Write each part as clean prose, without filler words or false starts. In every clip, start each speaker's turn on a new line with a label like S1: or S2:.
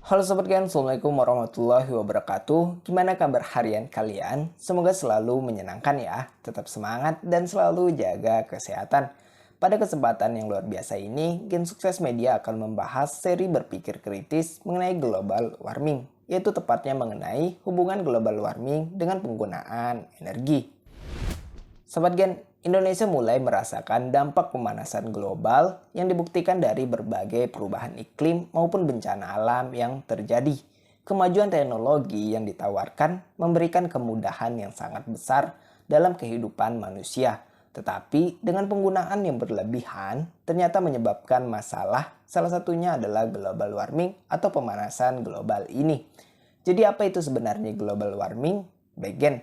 S1: Halo Sobat Gen, Assalamualaikum warahmatullahi wabarakatuh. Gimana kabar harian kalian? Semoga selalu menyenangkan ya, tetap semangat dan selalu jaga kesehatan. Pada kesempatan yang luar biasa ini, Gen Sukses Media akan membahas seri berpikir kritis mengenai global warming, yaitu tepatnya mengenai hubungan global warming dengan penggunaan energi. Sobat Gen, Indonesia mulai merasakan dampak pemanasan global yang dibuktikan dari berbagai perubahan iklim maupun bencana alam yang terjadi. Kemajuan teknologi yang ditawarkan memberikan kemudahan yang sangat besar dalam kehidupan manusia. Tetapi dengan penggunaan yang berlebihan ternyata menyebabkan masalah, salah satunya adalah global warming atau pemanasan global ini. Jadi apa itu sebenarnya global warming? Baik Gen,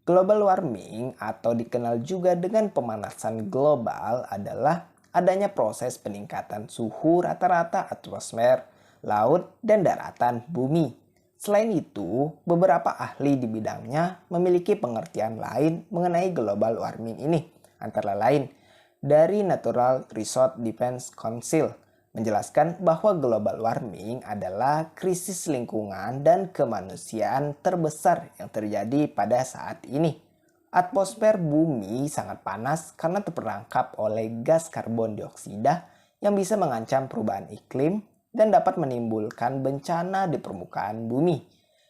S1: global warming atau dikenal juga dengan pemanasan global adalah adanya proses peningkatan suhu rata-rata atmosfer, laut, dan daratan bumi. Selain itu, beberapa ahli di bidangnya memiliki pengertian lain mengenai global warming ini, antara lain dari Natural Resource Defense Council menjelaskan bahwa global warming adalah krisis lingkungan dan kemanusiaan terbesar yang terjadi pada saat ini. Atmosfer bumi sangat panas karena terperangkap oleh gas karbon dioksida yang bisa mengancam perubahan iklim dan dapat menimbulkan bencana di permukaan bumi.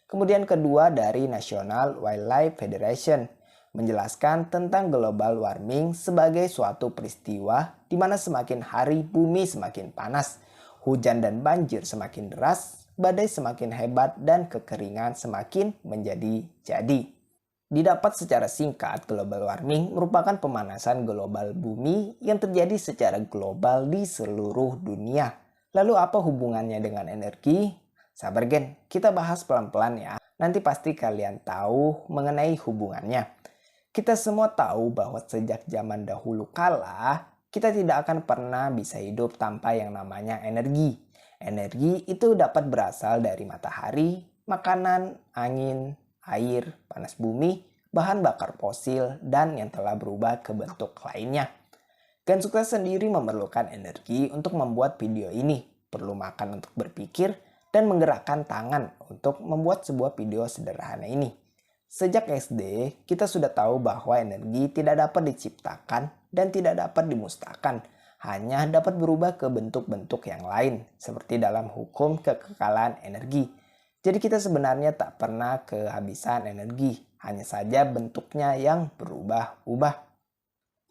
S1: Kemudian kedua dari National Wildlife Federation menjelaskan tentang global warming sebagai suatu peristiwa di mana semakin hari bumi semakin panas, hujan dan banjir semakin deras, badai semakin hebat dan kekeringan semakin menjadi-jadi. Didapat secara singkat, global warming merupakan pemanasan global bumi yang terjadi secara global di seluruh dunia. Lalu apa hubungannya dengan energi? Sabar Gen, kita bahas pelan-pelan ya. Nanti pasti kalian tahu mengenai hubungannya. Kita semua tahu bahwa sejak zaman dahulu kala, kita tidak akan pernah bisa hidup tanpa yang namanya energi. Energi itu dapat berasal dari matahari, makanan, angin, air, panas bumi, bahan bakar fosil, dan yang telah berubah ke bentuk lainnya. Gen Sukses sendiri memerlukan energi untuk membuat video ini. Perlu makan untuk berpikir dan menggerakkan tangan untuk membuat sebuah video sederhana ini. Sejak SD, kita sudah tahu bahwa energi tidak dapat diciptakan dan tidak dapat dimusnahkan, hanya dapat berubah ke bentuk-bentuk yang lain, seperti dalam hukum kekekalan energi. Jadi kita sebenarnya tak pernah kehabisan energi, hanya saja bentuknya yang berubah-ubah.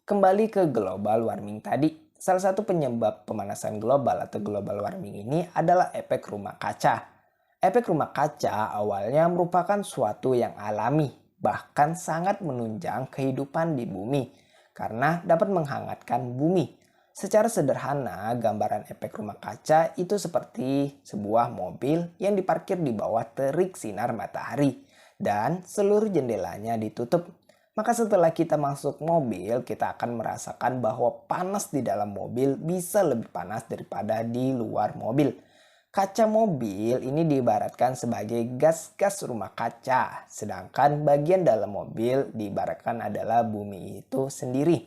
S1: Kembali ke global warming tadi, salah satu penyebab pemanasan global atau global warming ini adalah efek rumah kaca. Efek rumah kaca awalnya merupakan suatu yang alami, bahkan sangat menunjang kehidupan di bumi, karena dapat menghangatkan bumi. Secara sederhana, gambaran efek rumah kaca itu seperti sebuah mobil yang diparkir di bawah terik sinar matahari, dan seluruh jendelanya ditutup. Maka setelah kita masuk mobil, kita akan merasakan bahwa panas di dalam mobil bisa lebih panas daripada di luar mobil. Kaca mobil ini diibaratkan sebagai gas-gas rumah kaca, sedangkan bagian dalam mobil diibaratkan adalah bumi itu sendiri.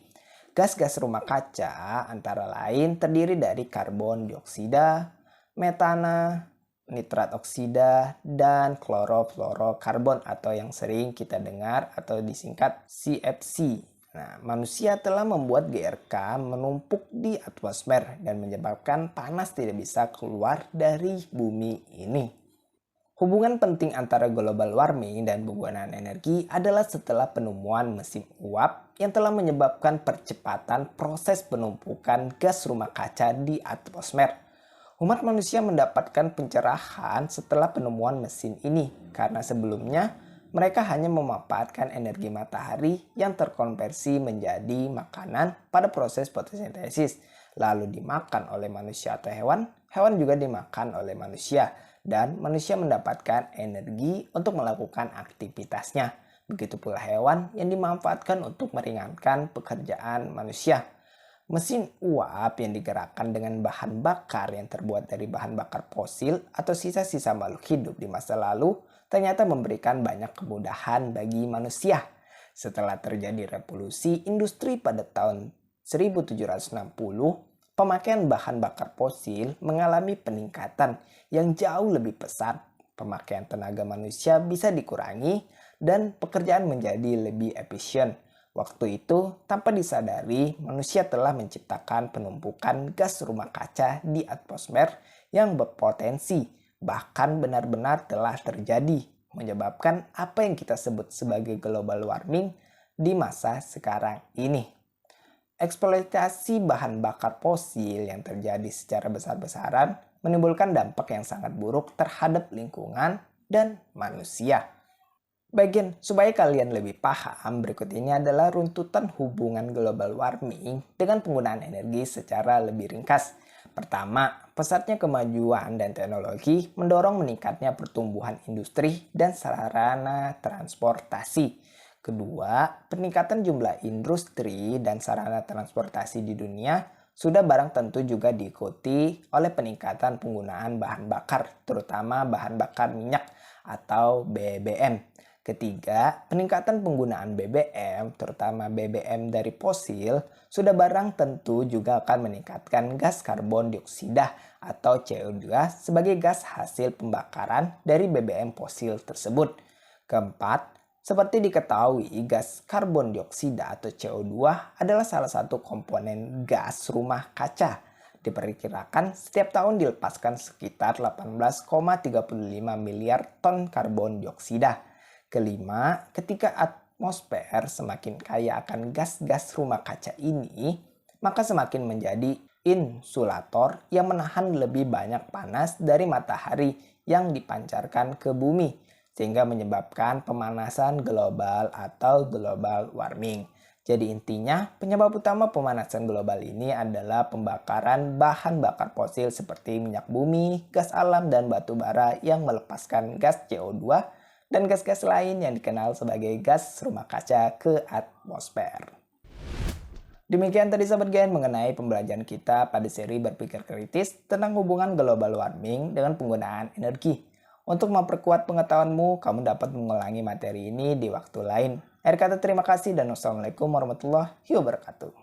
S1: Gas-gas rumah kaca antara lain terdiri dari karbon dioksida, metana, nitrat oksida, dan klorofluorokarbon atau yang sering kita dengar atau disingkat CFC. Nah, manusia telah membuat GRK menumpuk di atmosfer dan menyebabkan panas tidak bisa keluar dari bumi ini. Hubungan penting antara global warming dan penggunaan energi adalah setelah penemuan mesin uap yang telah menyebabkan percepatan proses penumpukan gas rumah kaca di atmosfer. Umat manusia mendapatkan pencerahan setelah penemuan mesin ini karena sebelumnya mereka hanya memanfaatkan energi matahari yang terkonversi menjadi makanan pada proses fotosintesis, lalu dimakan oleh manusia atau hewan, hewan juga dimakan oleh manusia, dan manusia mendapatkan energi untuk melakukan aktivitasnya. Begitu pula hewan yang dimanfaatkan untuk meringankan pekerjaan manusia. Mesin uap yang digerakkan dengan bahan bakar yang terbuat dari bahan bakar fosil atau sisa-sisa makhluk hidup di masa lalu ternyata memberikan banyak kemudahan bagi manusia. Setelah terjadi revolusi industri pada tahun 1760, pemakaian bahan bakar fosil mengalami peningkatan yang jauh lebih pesat. Pemakaian tenaga manusia bisa dikurangi dan pekerjaan menjadi lebih efisien. Waktu itu, tanpa disadari, manusia telah menciptakan penumpukan gas rumah kaca di atmosfer yang berpotensi, bahkan benar-benar telah terjadi, menyebabkan apa yang kita sebut sebagai global warming di masa sekarang ini. Eksploitasi bahan bakar fosil yang terjadi secara besar-besaran menimbulkan dampak yang sangat buruk terhadap lingkungan dan manusia. Bagian supaya kalian lebih paham, berikut ini adalah runtutan hubungan global warming dengan penggunaan energi secara lebih ringkas. Pertama, pesatnya kemajuan dan teknologi mendorong meningkatnya pertumbuhan industri dan sarana transportasi. Kedua, peningkatan jumlah industri dan sarana transportasi di dunia sudah barang tentu juga diikuti oleh peningkatan penggunaan bahan bakar, terutama bahan bakar minyak atau BBM. Ketiga, peningkatan penggunaan BBM, terutama BBM dari fosil, sudah barang tentu juga akan meningkatkan gas karbon dioksida atau CO2 sebagai gas hasil pembakaran dari BBM fosil tersebut. Keempat, seperti diketahui, gas karbon dioksida atau CO2 adalah salah satu komponen gas rumah kaca. Diperkirakan setiap tahun dilepaskan sekitar 18,35 miliar ton karbon dioksida. Kelima, ketika atmosfer semakin kaya akan gas-gas rumah kaca ini, maka semakin menjadi insulator yang menahan lebih banyak panas dari matahari yang dipancarkan ke bumi, sehingga menyebabkan pemanasan global atau global warming. Jadi intinya, penyebab utama pemanasan global ini adalah pembakaran bahan bakar fosil seperti minyak bumi, gas alam, dan batu bara yang melepaskan gas CO2 dan gas-gas lain yang dikenal sebagai gas rumah kaca ke atmosfer. Demikian tadi Sobat Gen mengenai pembelajaran kita pada seri berpikir kritis tentang hubungan global warming dengan penggunaan energi. Untuk memperkuat pengetahuanmu, kamu dapat mengulangi materi ini di waktu lain. Akhir kata terima kasih dan wassalamualaikum warahmatullahi wabarakatuh.